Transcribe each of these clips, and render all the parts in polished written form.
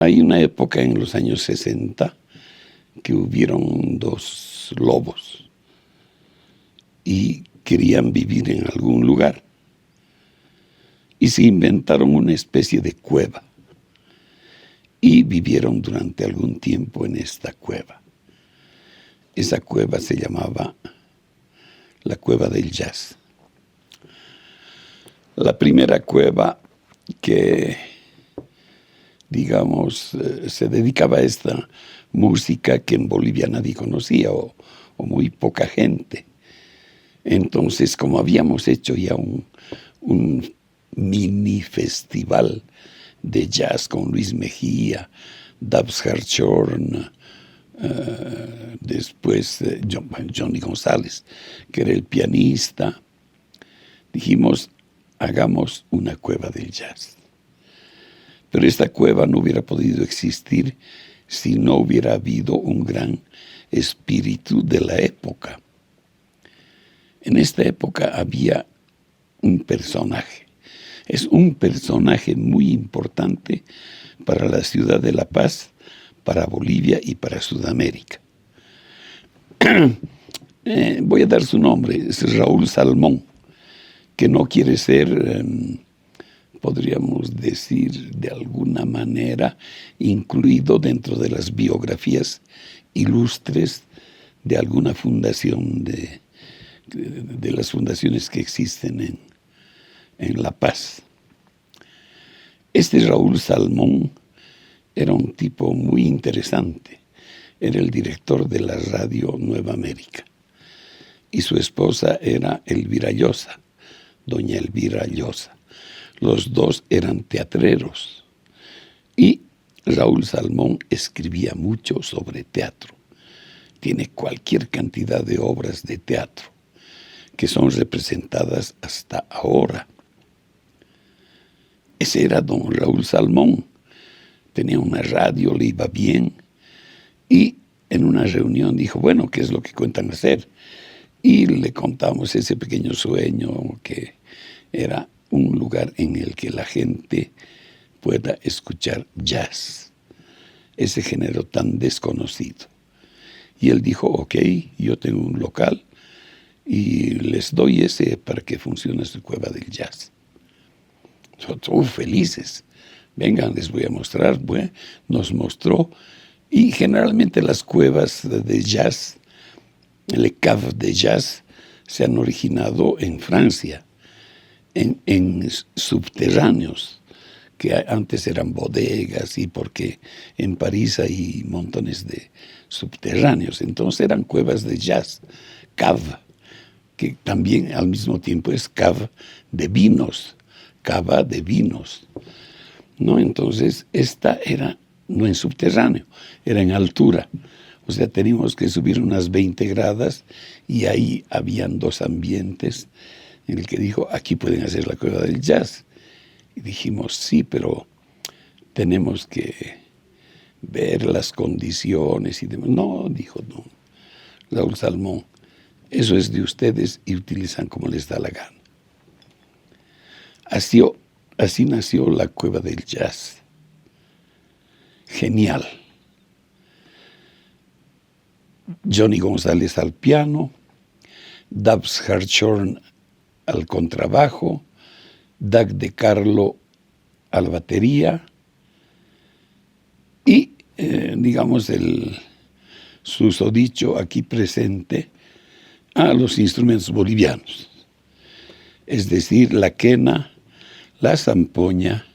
Hay una época en los años 60 que hubieron dos lobos y querían vivir en algún lugar y se inventaron una especie de cueva y vivieron durante algún tiempo en esta cueva. Esa cueva se llamaba la Cueva del Jazz. La primera cueva que, digamos, se dedicaba a esta música que en Bolivia nadie conocía o muy poca gente. Entonces, como habíamos hecho ya un mini festival de jazz con Luis Mejía, Dubs Hartshorn, después Johnny González, que era el pianista, dijimos, hagamos una cueva del jazz. Pero esta cueva no hubiera podido existir si no hubiera habido un gran espíritu de la época. En esta época había un personaje. Es un personaje muy importante para la ciudad de La Paz, para Bolivia y para Sudamérica. Voy a dar su nombre, es Raúl Salmón, que no quiere ser, podríamos decir de alguna manera, incluido dentro de las biografías ilustres de alguna fundación de las fundaciones que existen en La Paz. Este Raúl Salmón era un tipo muy interesante. Era el director de la radio Nueva América. Y su esposa era Elvira Llosa, doña Elvira Llosa. Los dos eran teatreros. Y Raúl Salmón escribía mucho sobre teatro. Tiene cualquier cantidad de obras de teatro que son representadas hasta ahora. Ese era don Raúl Salmón. Tenía una radio, le iba bien. Y en una reunión dijo, bueno, ¿qué es lo que cuentan hacer? Y le contamos ese pequeño sueño que era un lugar en el que la gente pueda escuchar jazz, ese género tan desconocido. Y él dijo, ok, yo tengo un local y les doy ese para que funcione su cueva del jazz. Nosotros felices. Vengan, les voy a mostrar. Bueno, nos mostró. Y generalmente las cuevas de jazz, les caves de jazz, se han originado en Francia, en subterráneos, que antes eran bodegas, y porque en París hay montones de subterráneos. Entonces eran cuevas de jazz, cave, que también al mismo tiempo es cave de vinos, cava de vinos, ¿no? Entonces esta era no en subterráneo, era en altura. O sea, teníamos que subir unas 20 gradas y ahí habían dos ambientes en el que dijo, aquí pueden hacer la cueva del jazz. Y dijimos, sí, pero tenemos que ver las condiciones y demás. No, dijo no, Raúl Salmón, eso es de ustedes y utilizan como les da la gana. Así nació la cueva del jazz. Genial. Johnny González al piano, Dubs Hartshorn al contrabajo, Doug de Carlo a la batería y, digamos, el susodicho aquí presente a los instrumentos bolivianos, es decir, la quena, la zampoña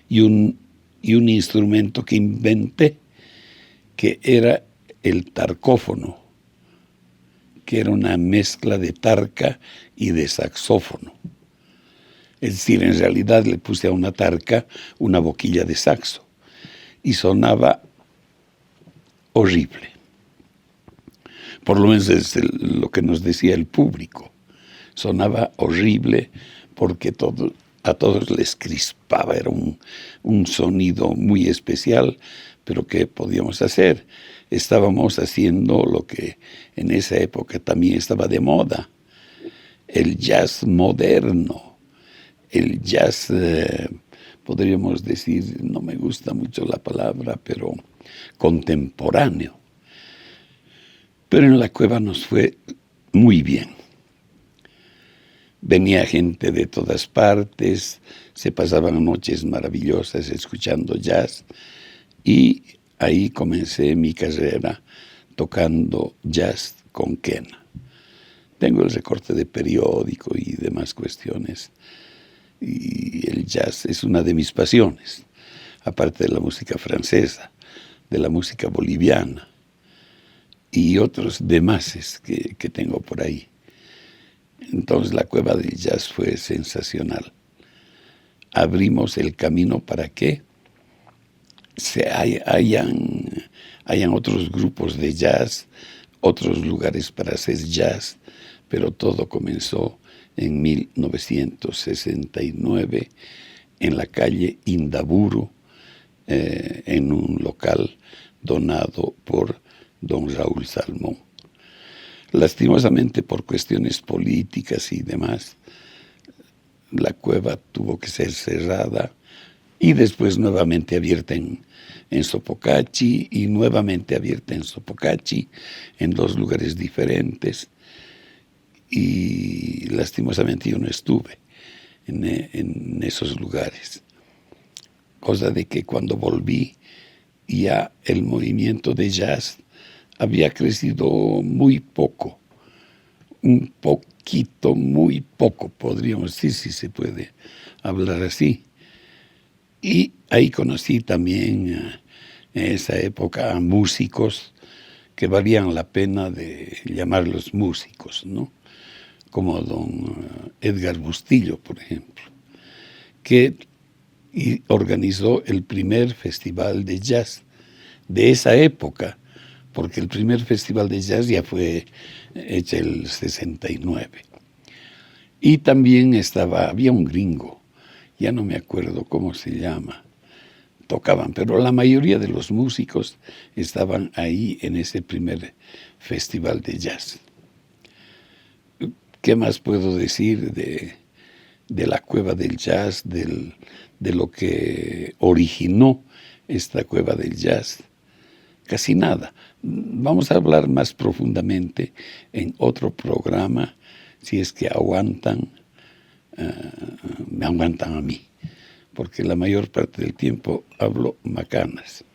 y un instrumento que inventé, que era el tarcófono, que era una mezcla de tarca y de saxófono. Es decir, en realidad le puse a una tarca una boquilla de saxo y sonaba horrible. Por lo menos es lo que nos decía el público. Sonaba horrible porque a todos les crispaba, era un sonido muy especial, pero ¿qué podíamos hacer? Estábamos haciendo lo que en esa época también estaba de moda, el jazz moderno, el jazz podríamos decir, no me gusta mucho la palabra, pero contemporáneo. Pero en la cueva nos fue muy bien. Venía gente de todas partes, se pasaban noches maravillosas escuchando jazz y ahí comencé mi carrera tocando jazz con quena. Tengo el recorte de periódico y demás cuestiones y el jazz es una de mis pasiones, aparte de la música francesa, de la música boliviana y otros demás que tengo por ahí. Entonces la cueva del jazz fue sensacional. Abrimos el camino para que hayan otros grupos de jazz, otros lugares para hacer jazz, pero todo comenzó en 1969 en la calle Indaburu, en un local donado por don Raúl Salmón. Lastimosamente, por cuestiones políticas y demás, la cueva tuvo que ser cerrada y después nuevamente abierta en Sopocachi y nuevamente abierta en Sopocachi, en dos lugares diferentes. Y lastimosamente yo no estuve en esos lugares. Cosa de que cuando volví, ya el movimiento de jazz había crecido muy poco, un poquito, muy poco, podríamos decir, si se puede hablar así. Y ahí conocí también en esa época a músicos que valían la pena de llamarlos músicos, ¿no? Como don Edgar Bustillo, por ejemplo, que organizó el primer festival de jazz de esa época, porque el primer festival de jazz ya fue hecho el 69. Y también había un gringo, ya no me acuerdo cómo se llama, tocaban, pero la mayoría de los músicos estaban ahí en ese primer festival de jazz. ¿Qué más puedo decir de la cueva del jazz, de lo que originó esta cueva del jazz? Casi nada. Vamos a hablar más profundamente en otro programa, si es que me aguantan a mí, porque la mayor parte del tiempo hablo macanas.